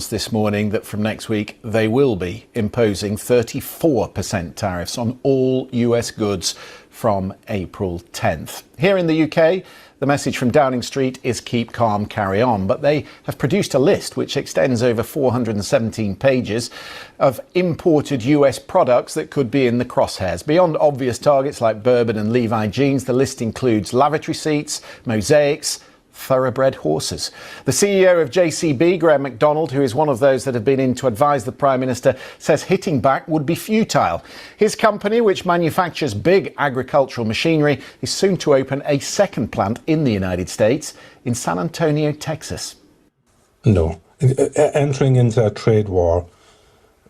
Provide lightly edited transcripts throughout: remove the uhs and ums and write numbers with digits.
this morning that from next week they will be imposing 34% tariffs on all US goods from April 10th. Here in the UK, the message from Downing Street is keep calm, carry on, but they have produced a list which extends over 417 pages of imported US products that could be in the crosshairs. Beyond obvious targets like bourbon and Levi jeans, the list includes lavatory seats, mosaics, thoroughbred horses. The CEO of JCB, Graham MacDonald, who is one of those that have been in to advise the Prime Minister, says hitting back would be futile. His company, which manufactures big agricultural machinery, is soon to open a second plant in the United States in San Antonio, Texas. No. Entering into a trade war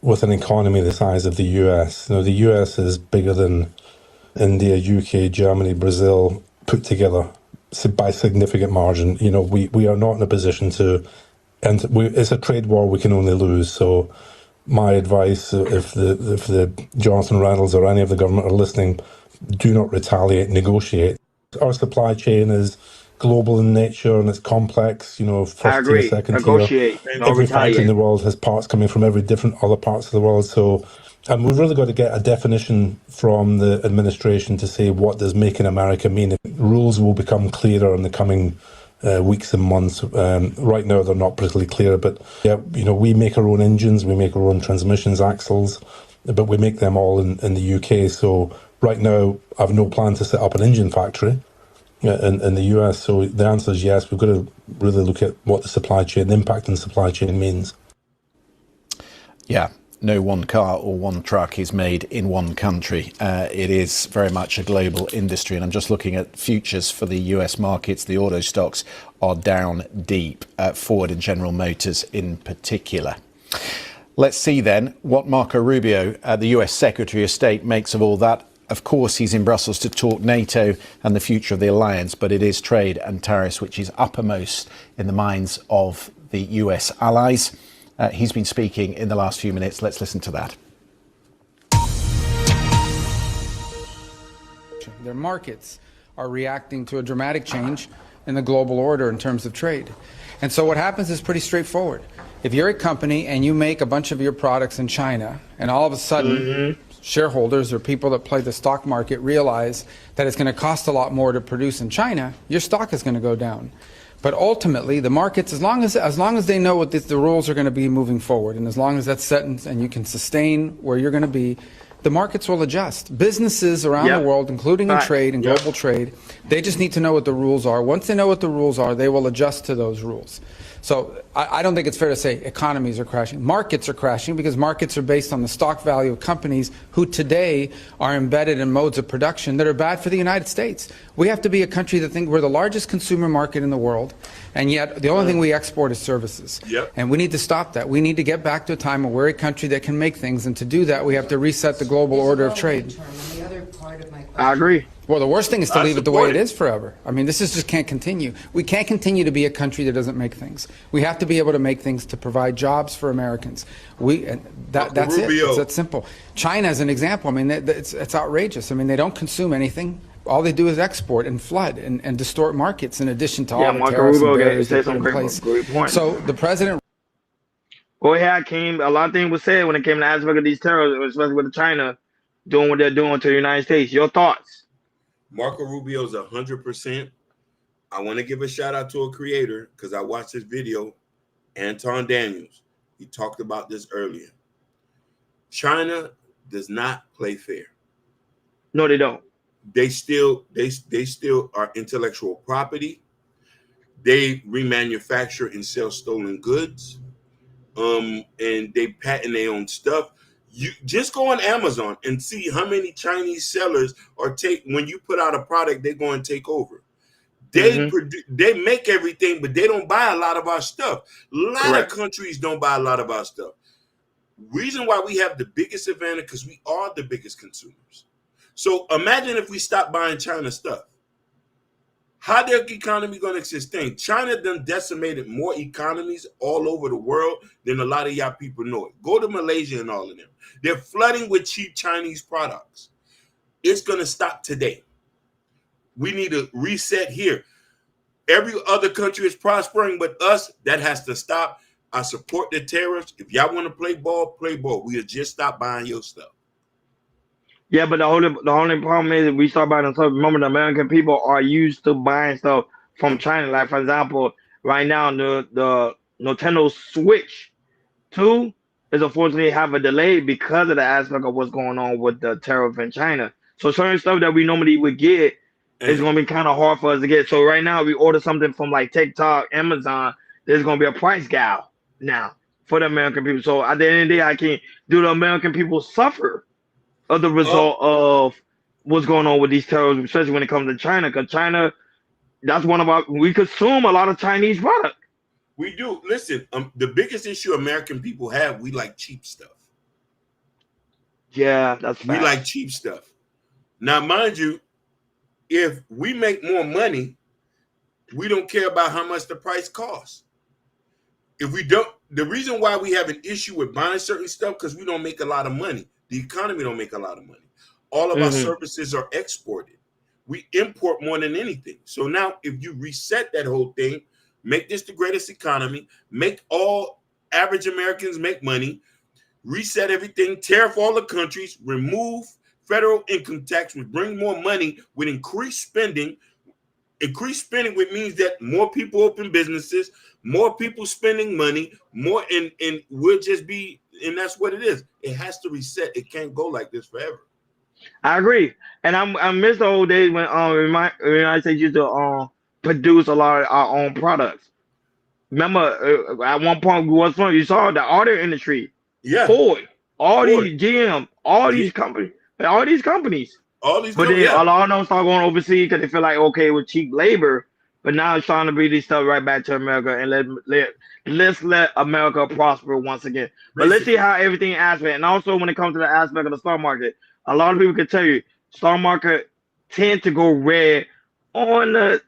with an economy the size of the US, the US is bigger than India, UK, Germany, Brazil put together by significant margin. We are not in a position to, and it's a trade war we can only lose. So my advice, if the Johnson Reynolds or any of the government are listening, do not retaliate, negotiate. Our supply chain is global in nature and it's complex, first tier, second negotiate. tier. Every factory in the world has parts coming from every different other parts of the world. So, and we've really got to get a definition from the administration to say what does Make in America mean. Rules will become clearer in the coming weeks and months. Right now, they're not particularly clear, but we make our own engines, we make our own transmissions, axles, but we make them all in the UK. So right now, I have no plan to set up an engine factory in the US. So the answer is yes. We've got to really look at what the supply chain, the impact on the supply chain means. Yeah. No one car or one truck is made in one country. It is very much a global industry. And I'm just looking at futures for the US markets. The auto stocks are down deep, Ford and General Motors in particular. Let's see then what Marco Rubio, the US Secretary of State, makes of all that. Of course, he's in Brussels to talk NATO and the future of the alliance, but it is trade and tariffs which is uppermost in the minds of the US allies. He's been speaking in the last few minutes. Let's listen to that. Their markets are reacting to a dramatic change in the global order in terms of trade. And so what happens is pretty straightforward. If you're a company and you make a bunch of your products in China, and all of a sudden shareholders or people that play the stock market realize that it's going to cost a lot more to produce in China, your stock is going to go down. But ultimately, the markets, as long as they know what the rules are going to be moving forward, and as long as that's set and you can sustain where you're going to be, the markets will adjust. Businesses around the world, including in trade and global trade, they just need to know what the rules are. Once they know what the rules are, they will adjust to those rules. So I don't think it's fair to say economies are crashing. Markets are crashing because markets are based on the stock value of companies who today are embedded in modes of production that are bad for the United States. We have to be a country that thinks we're the largest consumer market in the world, and yet the only thing we export is services. And we need to stop that. We need to get back to a time where we're a country that can make things, and to do that we have to reset the global order of trade. I agree. Well, the worst thing is to leave it the way it is forever. I mean, this just can't continue. We can't continue to be a country that doesn't make things. We have to be able to make things to provide jobs for Americans. That's it. It's that simple. China is an example. I mean, it's outrageous. I mean, they don't consume anything. All they do is export and flood and distort markets in addition to all the tariffs and barriers they put in place. So the president... Go ahead, Hakeem. A lot of things were said when it came to the aspect of these terrorists, especially with China doing what they're doing to the United States. Your thoughts? Marco Rubio's 100%. I want to give a shout out to a creator because I watched this video, Anton Daniels. He talked about this earlier. China does not play fair. No, they don't. They still are intellectual property. They remanufacture and sell stolen goods. And they patent their own stuff. You just go on Amazon and see how many Chinese sellers when you put out a product, they're going to take over. They they make everything, but they don't buy a lot of our stuff. A lot of countries don't buy a lot of our stuff. Reason why we have the biggest advantage because we are the biggest consumers. So imagine if we stop buying China stuff. How their economy going to sustain? China done decimated more economies all over the world than a lot of y'all people know it. Go to Malaysia and all of them. They're flooding with cheap Chinese products. It's going to stop today. We need to reset here. Every other country is prospering, but us, that has to stop. I support the tariffs. If y'all want to play ball, play ball. We'll just stop buying your stuff. Yeah, but the only problem is we start buying stuff. Remember, the American people are used to buying stuff from China. Like, for example, right now the Nintendo Switch 2 is unfortunately have a delay because of the aspect of what's going on with the tariff in China. So certain stuff that we normally would get is going to be kind of hard for us to get. So right now, we order something from like TikTok, Amazon, there's going to be a price gap now for the American people. So at the end of the day, I can't do the American people suffer of the result of what's going on with these tariffs, especially when it comes to China, because China, that's one of we consume a lot of Chinese product. We do. Listen, the biggest issue American people have, we like cheap stuff. Yeah, that's fact. We like cheap stuff. Now, mind you, if we make more money, we don't care about how much the price costs. If we don't, the reason why we have an issue with buying certain stuff, because we don't make a lot of money. The economy don't make a lot of money. All of our services are exported. We import more than anything. So now if you reset that whole thing, make this the greatest economy, make all average Americans make money, reset everything, tariff all the countries, remove federal income tax, would bring more money, would increase spending. Increased spending, which means that more people open businesses, more people spending money, more, and we'll just be, and that's what it is. It has to reset. It can't go like this forever. I agree, and I miss the old days when the United States used to produce a lot of our own products. Remember, at one point you saw the auto industry, Ford, these GM, these companies, all these companies. But then a lot of them start going overseas because they feel like, okay, with cheap labor, but now it's trying to bring this stuff right back to America and let's let America prosper once again. But let's see how everything aspect, and also when it comes to the aspect of the stock market, a lot of people can tell you stock market tend to go red on a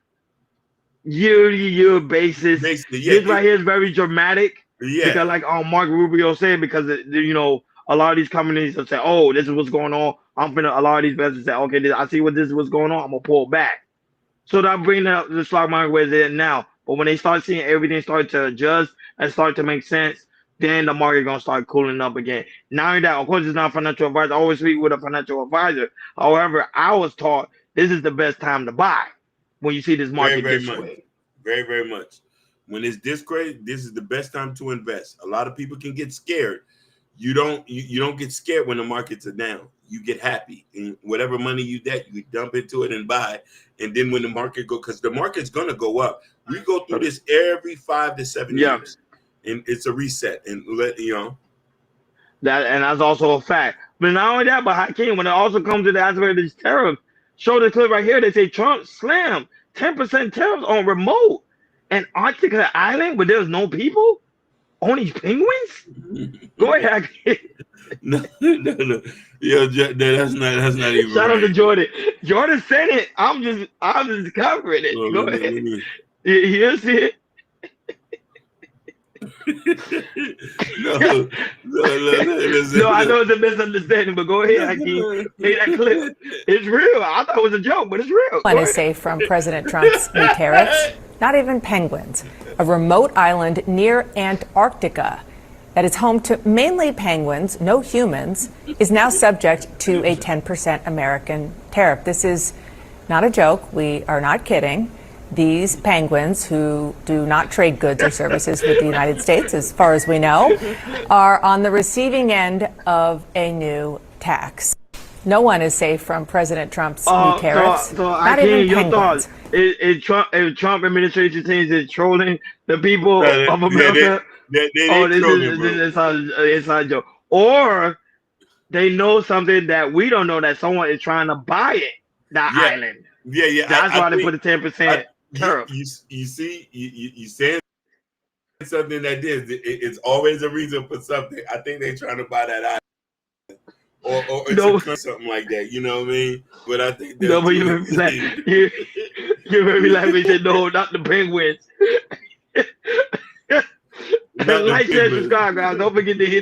year-to-year basis. This right here is very dramatic. Yeah. Because like Mark Rubio said, because a lot of these companies will say, oh, this is what's going on. A lot of these investors say, okay, I see what this is what's going on. I'm gonna pull back. So that brings up the stock market where it's at now. But when they start seeing everything start to adjust and start to make sense, then the market gonna start cooling up again. Now that, of course, it's not financial advice. I always speak with a financial advisor. However, I was taught this is the best time to buy when you see this market this way. Very, very much. When it's this crazy, this is the best time to invest. A lot of people can get scared. You don't get scared when the markets are down. You get happy, and whatever money you dump into it and buy. And then when the market because the market's gonna go up. We go through this every 5 to 7 years, and it's a reset. And that, and that's also a fact. But not only that, but Hakeem, when it also comes to the aspect of these tariffs, show the clip right here. They say Trump slammed 10% tariffs on remote Antarctica island where there's no people. Only penguins? Go ahead. No. Yeah, that's not even. Shout out to Jordan. Jordan said it. I'm just covering it. Go ahead. You see it? No, I know it's a misunderstanding, but go ahead, Hakeem. Play that clip. It's real. I thought it was a joke, but it's real. One is safe from President Trump's new tariffs. Not even penguins. A remote island near Antarctica that is home to mainly penguins, no humans, is now subject to a 10% American tariff. This is not a joke. We are not kidding. These penguins, who do not trade goods or services with the United States, as far as we know, are on the receiving end of a new tax. No one is safe from President Trump's new tariffs. Not even penguins. If Trump administration teams is trolling the people of America, it's not a joke. Or they know something that we don't know, that someone is trying to buy it, island. Yeah. That's why they put a 10% tariff. You see, you saying something that is, it's always a reason for something. I think they're trying to buy that island. Or it's something like that, you know what I mean? But I think that's but you made me laugh. You made me laugh when you said, no, not the penguins. Like, share, subscribe, guys. Don't forget to hit